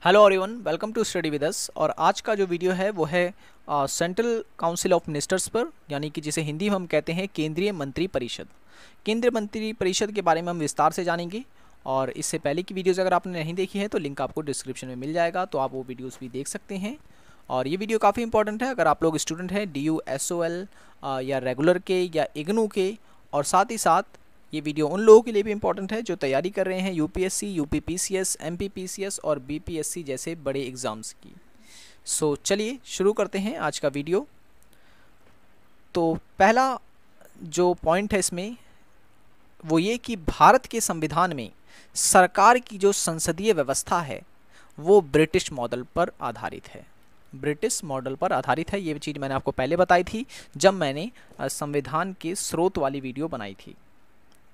Hello everyone, welcome to study with us. और आज का जो वीडियो है वो है सेंट्रल काउंसिल ऑफ मिनिस्टर्स पर, यानी कि जिसे हिंदी में हम कहते हैं केंद्रीय मंत्री परिषद। केंद्रीय मंत्री परिषद के बारे में हम विस्तार से जानेंगे। और इससे पहले की वीडियोज़ अगर आपने नहीं देखी है तो लिंक आपको डिस्क्रिप्शन में मिल जाएगा, तो आप वो वीडियोज़ भी देख सकते हैं। और ये वीडियो काफ़ी इंपॉर्टेंट है अगर आप लोग स्टूडेंट हैं DU SOL या रेगुलर के या इग्नू के, और साथ ही साथ ये वीडियो उन लोगों के लिए भी इंपॉर्टेंट है जो तैयारी कर रहे हैं UPSC, UP PCS, MP PCS और BPSC जैसे बड़े एग्ज़ाम्स की। सो चलिए शुरू करते हैं आज का वीडियो। तो पहला जो पॉइंट है इसमें वो ये कि भारत के संविधान में सरकार की जो संसदीय व्यवस्था है वो ब्रिटिश मॉडल पर आधारित है। ब्रिटिश मॉडल पर आधारित है, ये चीज़ मैंने आपको पहले बताई थी जब मैंने संविधान के स्रोत वाली वीडियो बनाई थी।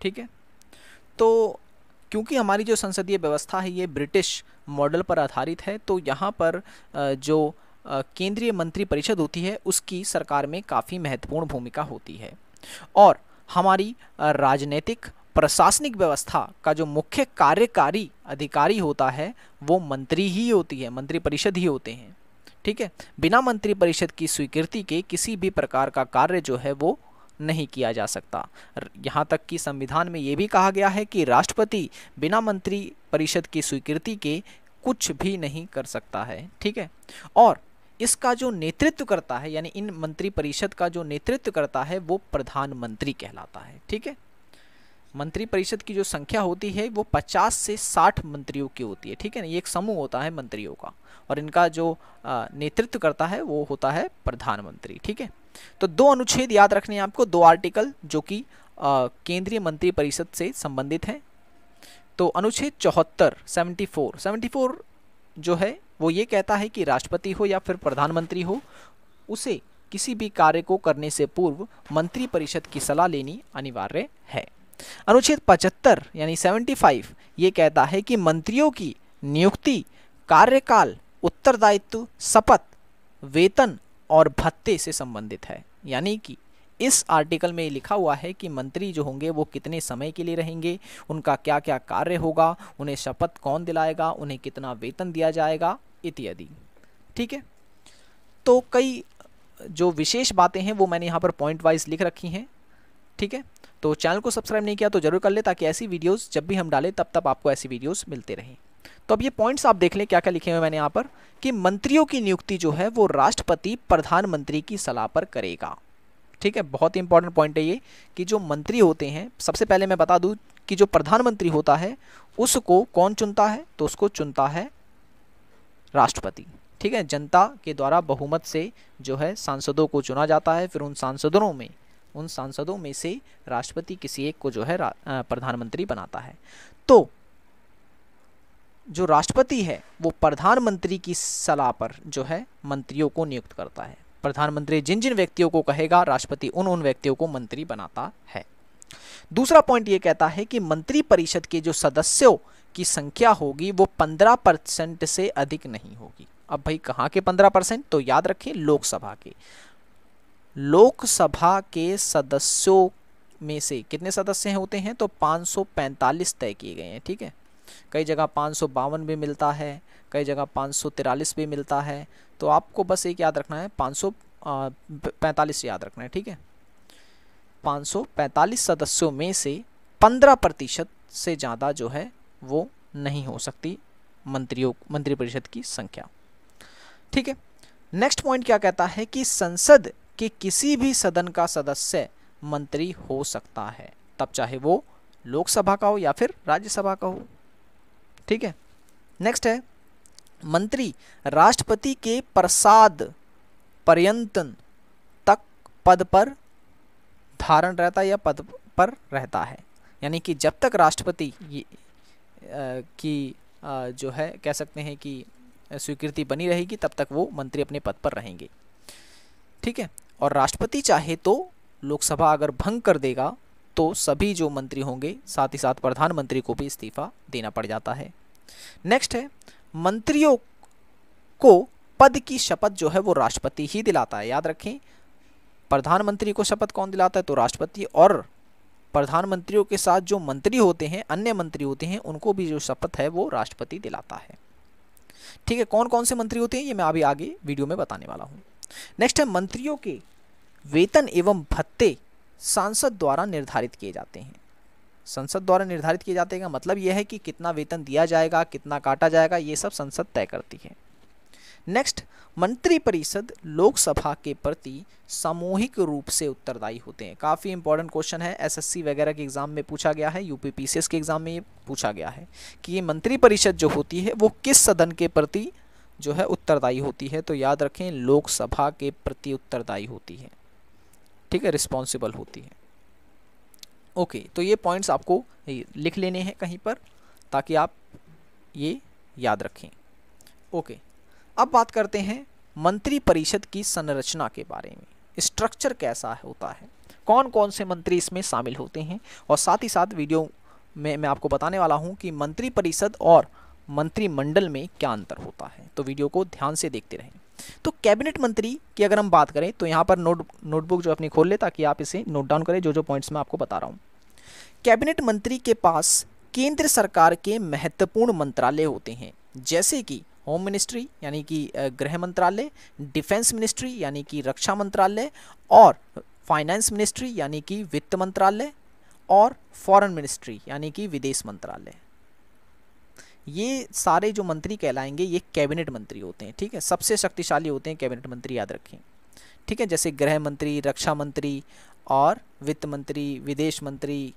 ठीक है, तो क्योंकि हमारी जो संसदीय व्यवस्था है ये ब्रिटिश मॉडल पर आधारित है, तो यहाँ पर जो केंद्रीय मंत्री परिषद होती है उसकी सरकार में काफ़ी महत्वपूर्ण भूमिका होती है। और हमारी राजनीतिक प्रशासनिक व्यवस्था का जो मुख्य कार्यकारी अधिकारी होता है वो मंत्री ही होती है, मंत्री परिषद ही होते हैं। ठीक है, बिना मंत्री परिषद की स्वीकृति के किसी भी प्रकार का कार्य जो है वो नहीं किया जा सकता। यहाँ तक कि संविधान में ये भी कहा गया है कि राष्ट्रपति बिना मंत्री परिषद की स्वीकृति के कुछ भी नहीं कर सकता है। ठीक है, और इसका जो नेतृत्व करता है, यानी इन मंत्री परिषद का जो नेतृत्व करता है वो प्रधानमंत्री कहलाता है। ठीक है, मंत्री परिषद की जो संख्या होती है वो 50 से 60 मंत्रियों की होती है। ठीक है ना, ये एक समूह होता है मंत्रियों का, और इनका जो नेतृत्व करता है वो होता है प्रधानमंत्री। ठीक है, तो दो अनुच्छेद याद रखने हैं आपको, दो आर्टिकल जो कि केंद्रीय मंत्री परिषद से संबंधित हैं। तो अनुच्छेद 74 जो है वो ये कहता है कि राष्ट्रपति हो या फिर प्रधानमंत्री हो, उसे किसी भी कार्य को करने से पूर्व मंत्री परिषद की सलाह लेनी अनिवार्य है। अनुच्छेद 75 यानी 75 ये कहता है कि मंत्रियों की नियुक्ति, कार्यकाल, उत्तरदायित्व, शपथ, वेतन और भत्ते से संबंधित है। यानी कि इस आर्टिकल में लिखा हुआ है कि मंत्री जो होंगे वो कितने समय के लिए रहेंगे, उनका क्या क्या कार्य होगा, उन्हें शपथ कौन दिलाएगा, उन्हें कितना वेतन दिया जाएगा इत्यादि। ठीक है, तो कई जो विशेष बातें हैं वो मैंने यहाँ पर पॉइंट वाइज लिख रखी हैं। ठीक है, तो चैनल को सब्सक्राइब नहीं किया तो जरूर कर ले, ताकि ऐसी वीडियोस जब भी हम डालें तब आपको ऐसी वीडियोस मिलते रहें। तो अब ये पॉइंट्स आप देख लें क्या क्या लिखे हुए मैंने यहाँ पर, कि मंत्रियों की नियुक्ति जो है वो राष्ट्रपति प्रधानमंत्री की सलाह पर करेगा। ठीक है, बहुत ही इंपॉर्टेंट पॉइंट है ये कि जो मंत्री होते हैं, सबसे पहले मैं बता दूं कि जो प्रधानमंत्री होता है उसको कौन चुनता है, तो उसको चुनता है राष्ट्रपति। ठीक है, जनता के द्वारा बहुमत से जो है सांसदों को चुना जाता है, फिर उन सांसदों में से राष्ट्रपति किसी एक को जो है प्रधानमंत्री बनाता है। तो जो राष्ट्रपति है वो प्रधानमंत्री की सलाह पर जो है मंत्रियों को नियुक्त करता है। प्रधानमंत्री जिन जिन व्यक्तियों को कहेगा, राष्ट्रपति उन व्यक्तियों को मंत्री बनाता है। दूसरा पॉइंट ये कहता है कि मंत्री परिषद के जो सदस्यों की संख्या होगी वो 15% से अधिक नहीं होगी। अब भाई कहाँ के 15%, तो याद रखें लोकसभा के। लोकसभा के सदस्यों में से कितने सदस्य होते हैं, तो 545 तय किए गए हैं। ठीक है, कई जगह 552 भी मिलता है, कई जगह 543 भी मिलता है, तो आपको बस एक याद रखना है, 545 याद रखना है। ठीक है, 545 सदस्यों में से 15% से ज़्यादा जो है वो नहीं हो सकती मंत्री परिषद की संख्या। ठीक है, नेक्स्ट पॉइंट क्या कहता है कि संसद के किसी भी सदन का सदस्य मंत्री हो सकता है, तब चाहे वो लोकसभा का हो या फिर राज्यसभा का हो। ठीक है, नेक्स्ट है मंत्री राष्ट्रपति के प्रसाद पर्यंत तक पद पर धारण रहता है या पद पर रहता है। यानी कि जब तक राष्ट्रपति की जो है कह सकते हैं कि स्वीकृति बनी रहेगी तब तक वो मंत्री अपने पद पर रहेंगे। ठीक है, और राष्ट्रपति चाहे तो लोकसभा अगर भंग कर देगा तो सभी जो मंत्री होंगे साथ ही साथ प्रधानमंत्री को भी इस्तीफा देना पड़ जाता है। नेक्स्ट है मंत्रियों को पद की शपथ जो है वो राष्ट्रपति ही दिलाता है। याद रखें, प्रधानमंत्री को शपथ कौन दिलाता है, तो राष्ट्रपति, और प्रधानमंत्रियों के साथ जो मंत्री होते हैं, अन्य मंत्री होते हैं, उनको भी जो शपथ है वो राष्ट्रपति दिलाता है। ठीक है, कौन कौन से मंत्री होते हैं ये मैं अभी आगे वीडियो में बताने वाला हूँ। नेक्स्ट है मंत्रियों के वेतन एवं भत्ते सांसद द्वारा निर्धारित किए जाते हैं। संसद द्वारा निर्धारित किए जाते हैं का मतलब यह है कि कितना वेतन दिया जाएगा, कितना काटा जाएगा, ये सब संसद तय करती है। नेक्स्ट, मंत्रिपरिषद लोकसभा के प्रति सामूहिक रूप से उत्तरदायी होते हैं। काफ़ी इंपॉर्टेंट क्वेश्चन है, एसएससी वगैरह के एग्जाम में पूछा गया है, यूपीपीसीएस के एग्जाम में ये पूछा गया है कि ये मंत्रिपरिषद जो होती है वो किस सदन के प्रति जो है उत्तरदायी होती है। तो याद रखें, लोकसभा के प्रति उत्तरदायी होती है। ठीक है, रिस्पॉन्सिबल होती है। ओके, तो ये पॉइंट्स आपको लिख लेने हैं कहीं पर ताकि आप ये याद रखें। ओके, अब बात करते हैं मंत्रिपरिषद की संरचना के बारे में। स्ट्रक्चर कैसा होता है, कौन कौन से मंत्री इसमें शामिल होते हैं, और साथ ही साथ वीडियो में मैं आपको बताने वाला हूं कि मंत्रिपरिषद और मंत्रिमंडल में क्या अंतर होता है। तो वीडियो को ध्यान से देखते रहें। तो कैबिनेट मंत्री की अगर हम बात करें तो यहाँ पर नोटबुक जो अपनी खोल ले ताकि आप इसे नोट डाउन करें जो जो पॉइंट्स मैं आपको बता रहा हूँ। कैबिनेट मंत्री के पास केंद्र सरकार के महत्वपूर्ण मंत्रालय होते हैं, जैसे कि होम मिनिस्ट्री यानी कि गृह मंत्रालय, डिफेंस मिनिस्ट्री यानी कि रक्षा मंत्रालय, और फाइनेंस मिनिस्ट्री यानी कि वित्त मंत्रालय, और फॉरेन मिनिस्ट्री यानी कि विदेश मंत्रालय। ये सारे जो मंत्री कहलाएंगे ये कैबिनेट मंत्री होते हैं। ठीक है, सबसे शक्तिशाली होते हैं कैबिनेट मंत्री, याद रखें। ठीक है, जैसे गृह मंत्री, रक्षा मंत्री और वित्त मंत्री, विदेश मंत्री,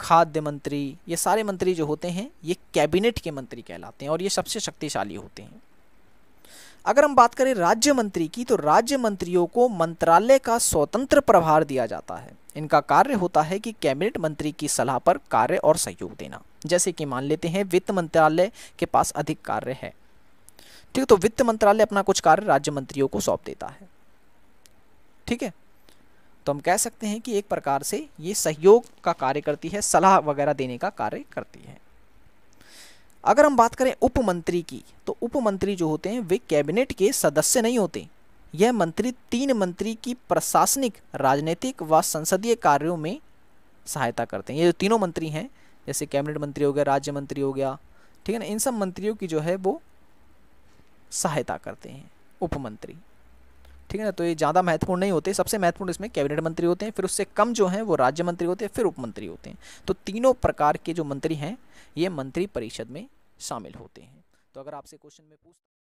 खाद्य मंत्री, ये सारे मंत्री जो होते हैं ये कैबिनेट के मंत्री कहलाते हैं और ये सबसे शक्तिशाली होते हैं। अगर हम बात करें राज्य मंत्री की, तो राज्य मंत्रियों को मंत्रालय का स्वतंत्र प्रभार दिया जाता है। इनका कार्य होता है कि कैबिनेट मंत्री की सलाह पर कार्य और सहयोग देना। जैसे कि मान लेते हैं वित्त मंत्रालय के पास अधिक कार्य है, ठीक है, तो वित्त मंत्रालय अपना कुछ कार्य राज्य मंत्रियों को सौंप देता है। ठीक है, तो हम कह सकते हैं कि एक प्रकार से ये सहयोग का कार्य करती है, सलाह वगैरह देने का कार्य करती है। अगर हम बात करें उप मंत्री की, तो उप मंत्री जो होते हैं वे कैबिनेट के सदस्य नहीं होते। यह मंत्री 3 मंत्री की प्रशासनिक, राजनीतिक व संसदीय कार्यों में सहायता करते हैं। ये जो तीनों मंत्री हैं, जैसे कैबिनेट मंत्री हो गया, राज्य मंत्री हो गया, ठीक है ना, इन सब मंत्रियों की जो है वो सहायता करते हैं उप मंत्री। ठीक है ना, तो ये ज़्यादा महत्वपूर्ण नहीं होते, सबसे महत्वपूर्ण इसमें कैबिनेट मंत्री होते हैं, फिर उससे कम जो हैं वो राज्य मंत्री होते हैं, फिर उप मंत्री होते हैं। तो तीनों प्रकार के जो मंत्री हैं ये मंत्री परिषद में शामिल होते हैं। तो अगर आपसे क्वेश्चन में पूछ